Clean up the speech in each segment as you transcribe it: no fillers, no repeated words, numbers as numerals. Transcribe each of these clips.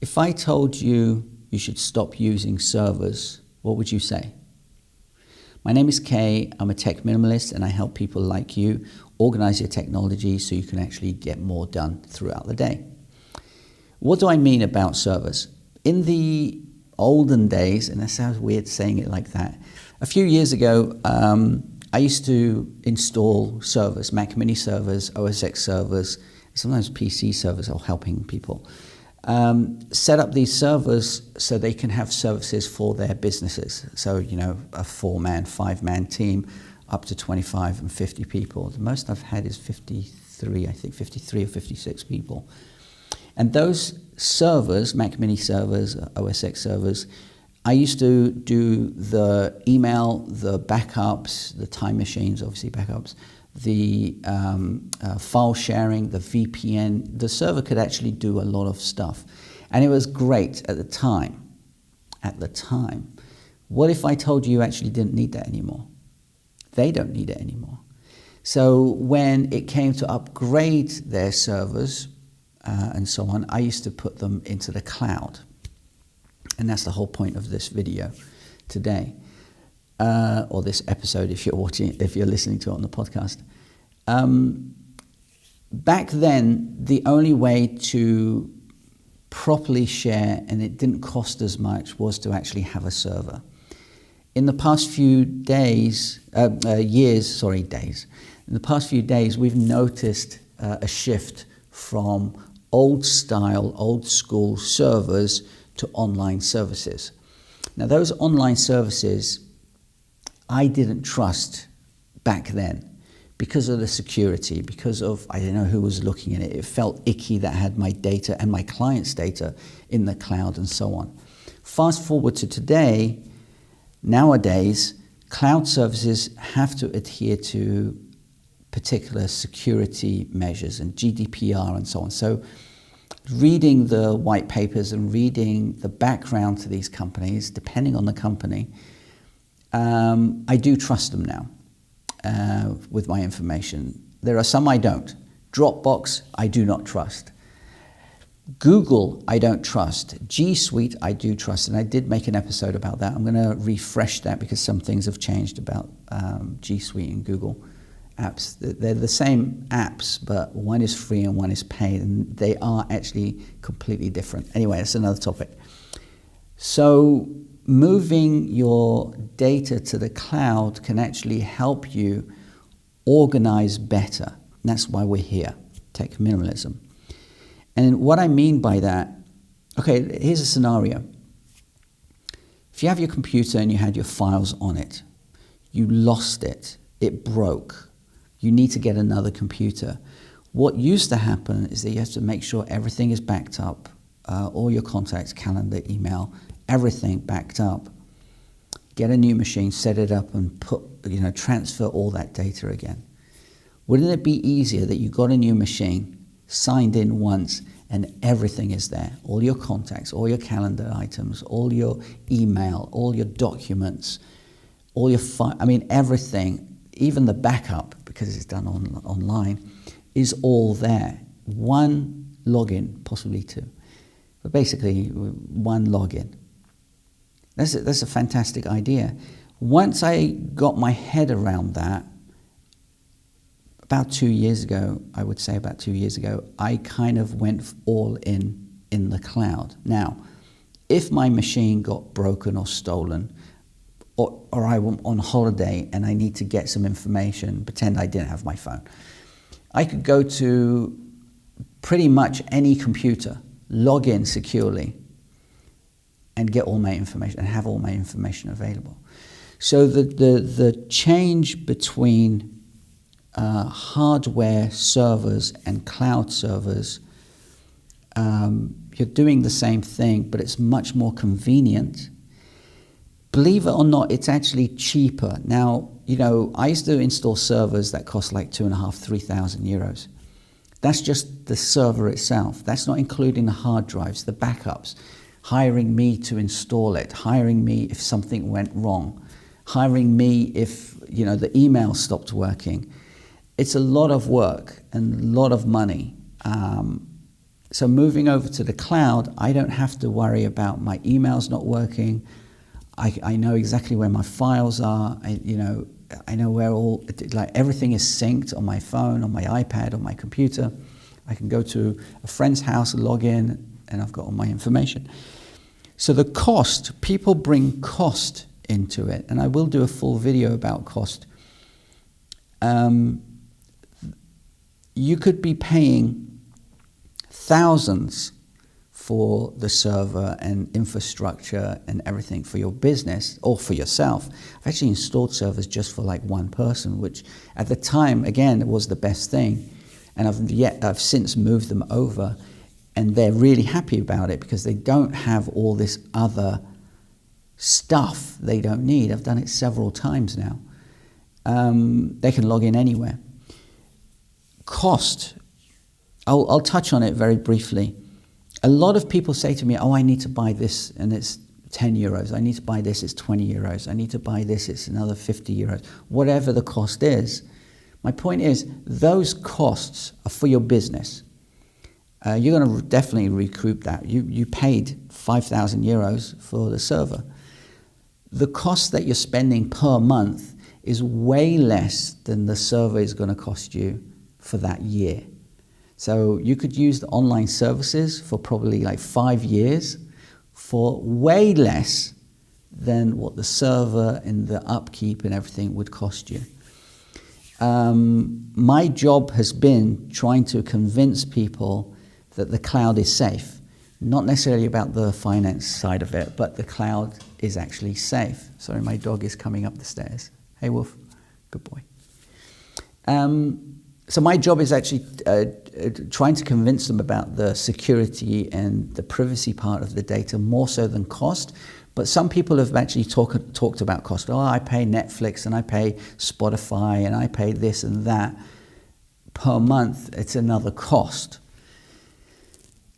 If I told you you should stop using servers, what would you say? My name is Kay. I'm a tech minimalist and I help people like you organize your technology so you can actually get more done throughout the day. What do I mean about servers? In the olden days, and that sounds weird saying it like that, a few years ago, I used to install servers, Mac Mini servers, OS X servers, sometimes PC servers, or helping people set up these servers so they can have services for their businesses. So, you know, a 4-man, 5-man team, up to 25 and 50 people. The most I've had is 53, I think 53 or 56 people. And those servers, Mac Mini servers, OS X servers, I used to do the email, the backups, the time machines, obviously backups, the file sharing, the VPN. The server could actually do a lot of stuff. And it was great at the time. At the time. What if I told you actually didn't need that anymore? They don't need it anymore. So when it came to upgrade their servers and so on, I used to put them into the cloud. And that's the whole point of this video today, or this episode if you're listening to it on the podcast. Back then, the only way to properly share, and it didn't cost as much, was to actually have a server. In the past few years, in the past few days, we've noticed a shift from old style, old school servers to online services. Now, those online services, I didn't trust back then because of the security, because of, I don't know who was looking at it. It felt icky that I had my data and my client's data in the cloud and so on. Fast forward to today, nowadays, cloud services have to adhere to particular security measures and GDPR and so on. So reading the white papers and reading the background to these companies, depending on the company, I do trust them now with my information. There are some I don't. Dropbox, I do not trust. Google, I don't trust. G Suite, I do trust. And I did make an episode about that. I'm going to refresh that because some things have changed about G Suite and Google apps. They're the same apps, but one is free and one is paid, and they are actually completely different. Anyway, that's another topic. So moving your data to the cloud can actually help you organize better. And that's why we're here, tech minimalism. And what I mean by that, okay, here's a scenario. If you have your computer and you had your files on it, you lost it, it broke, you need to get another computer. What used to happen is that you have to make sure everything is backed up, all your contacts, calendar, email, everything backed up. Get a new machine, set it up, and transfer all that data again. Wouldn't it be easier that you got a new machine, signed in once, and everything is there? All your contacts, all your calendar items, all your email, all your documents, all your everything, even the backup, because it's done online, is all there. One login, possibly two, but basically one login. That's a fantastic idea. Once I got my head around that, about 2 years ago, I kind of went all in the cloud. Now, if my machine got broken or stolen, or I'm on holiday and I need to get some information, pretend I didn't have my phone, I could go to pretty much any computer, log in securely, and get all my information and have all my information available. So the change between hardware servers and cloud servers, you're doing the same thing, but it's much more convenient. Believe it or not, it's actually cheaper. Now, I used to install servers that cost like 2,500–3,000 euros. That's just the server itself. That's not including the hard drives, the backups, hiring me to install it, hiring me if something went wrong, hiring me if, the email stopped working. It's a lot of work and a lot of money. So moving over to the cloud, I don't have to worry about my emails not working. I know exactly where my files are. I know where everything is synced on my phone, on my iPad, on my computer. I can go to a friend's house, log in, and I've got all my information. So the cost, people bring cost into it, and I will do a full video about cost. You could be paying thousands for the server and infrastructure and everything for your business or for yourself. I've actually installed servers just for like one person, which at the time, again, it was the best thing. And I've since moved them over, and they're really happy about it because they don't have all this other stuff they don't need. I've done it several times now. They can log in anywhere. Cost, I'll touch on it very briefly. A lot of people say to me, oh, I need to buy this and it's 10 euros. I need to buy this, it's 20 euros. I need to buy this, it's another 50 euros. Whatever the cost is. My point is, those costs are for your business. You're going to definitely recoup that. You paid 5,000 euros for the server. The cost that you're spending per month is way less than the server is going to cost you for that year. So you could use the online services for probably like 5 years for way less than what the server and the upkeep and everything would cost you. My job has been trying to convince people that the cloud is safe. Not necessarily about the finance side of it, but the cloud is actually safe. Sorry, my dog is coming up the stairs. Hey, Wolf. Good boy. So my job is actually trying to convince them about the security and the privacy part of the data more so than cost. But some people have actually talked about cost. Oh, I pay Netflix and I pay Spotify and I pay this and that per month. It's another cost.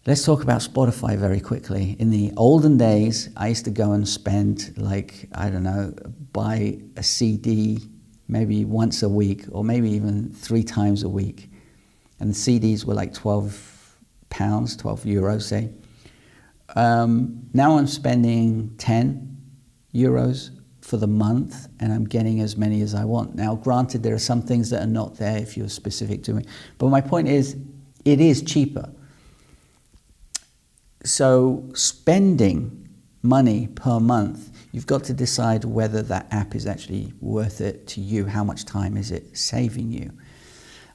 Let's talk about Spotify very quickly. In the olden days, I used to go and spend buy a CD maybe once a week or maybe even 3 times a week. And the CDs were like £12, 12 euros, say. Now I'm spending 10 euros for the month and I'm getting as many as I want. Now, granted, there are some things that are not there if you're specific to me. But my point is, it is cheaper. So spending money per month, you've got to decide whether that app is actually worth it to you. How much time is it saving you?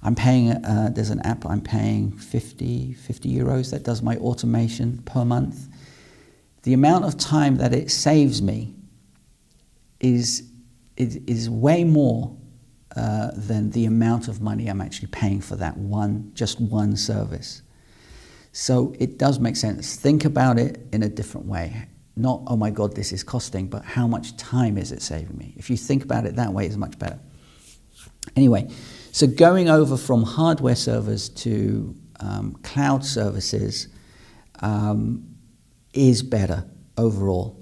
I'm paying, there's an app I'm paying 50 euros that does my automation per month. The amount of time that it saves me is way more than the amount of money I'm actually paying for that just one service. So it does make sense. Think about it in a different way. Not, oh my God, this is costing, but how much time is it saving me? If you think about it that way, it's much better. Anyway, so going over from hardware servers to cloud services is better overall.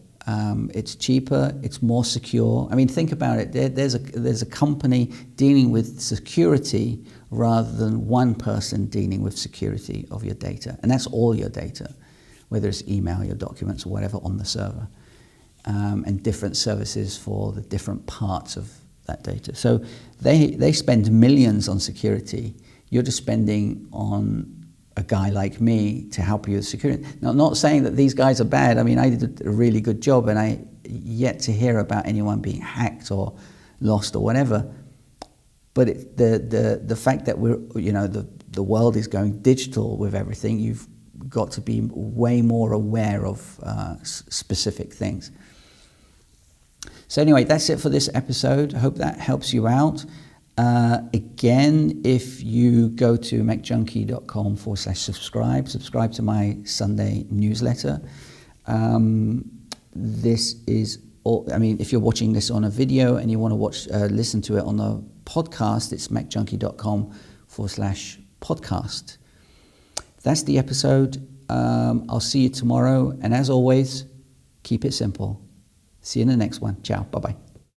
It's cheaper, it's more secure. I mean, think about it. There's a company dealing with security rather than one person dealing with security of your data. And that's all your data, whether it's email, your documents, or whatever on the server. And different services for the different parts of that data. So they spend millions on security. You're just spending on a guy like me to help you with security. Now, not saying that these guys are bad. I mean, I did a really good job and I yet to hear about anyone being hacked or lost or whatever. But the fact that the world is going digital with everything, you've got to be way more aware of specific things. So anyway, that's it for this episode. I hope that helps you out. Again, if you go to macjunkie.com/subscribe to my Sunday newsletter. This is all, I mean, if you're watching this on a video and you want to listen to it on the podcast, it's macjunkie.com/podcast. That's the episode. I'll see you tomorrow. And as always, keep it simple. See you in the next one. Ciao. Bye-bye.